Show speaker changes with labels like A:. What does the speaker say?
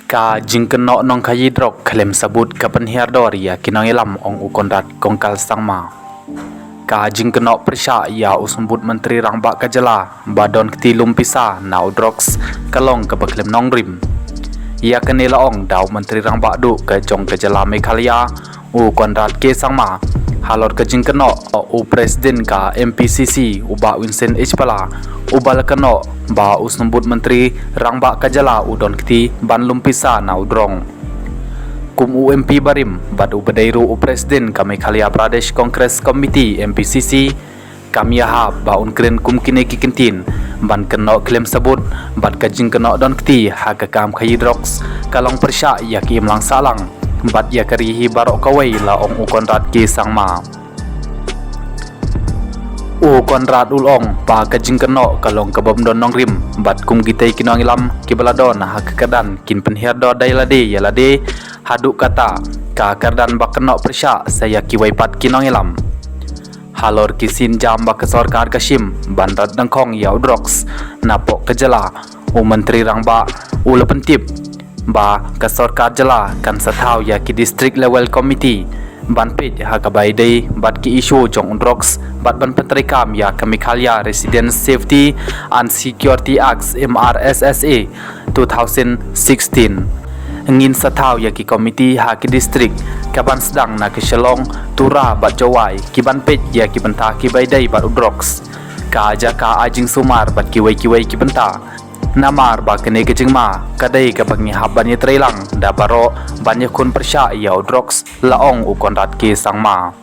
A: Ka jingkeno nong kayidrok kalem sabut ka penhiardor ya kinong ilam ong ukondat kongkal sangma. Ka jingkeno persya ya usumbut menteri rangbak kajala badon ketilum pisa na udroks kalong ke baklem nongrim. Ia kenila ong daw menteri rangbak du ke jong kajala Meghalaya u kondat ke sangma. Halor ke jingkeno u presiden ka MPCC uba Winston H pala ubal keno ba usumbut menteri rangbak kajala udon keti ban lumpisa na udrong. Kum UMP barim bad ubadairu u presiden ka Meghalaya Pradesh Congress Committee MPCC kami ha ba unkren kum kine kikentin ban keno klaim sebut bad kajing keno don keti ha ka kam khayidroks kalong persya ya ki imlang salang bad ya karihi barok kawai la ong ukonrat ki sangma. Konrad ulong pa kajing keno kalong kabam don nongrim bat kum gitai kinong ilam kibaladon ha kekadan kin penhiardo dailade yalade haduk kata ka kardan bakeno persya saya kiwaipat kinong ilam. Halor kisin jam ba kesorkar kasim bandrat dengkong yaudroks napok kejala u menteri rangba u lepentip ba kesorkar jala kan sathaw ya ki district level committee ban pit ha kabai dei bat ki issue jong undroks bat ban pentrikam ya ke Meghalaya Resident Safety and Security Acts MRSSA 2016 ngin sathaw ya ki komiti ha ki district kaban sedang na ke Shelong tura bat jawai ki ban pit ya ki benta ki bai dei bat undroks ka aja ka ajing sumar bat ki wai ki benta namar ba kene kejingma kadai ka bangi haban ye trailang da baro banyak kun persya ya udroks laong u konrat ke sangma.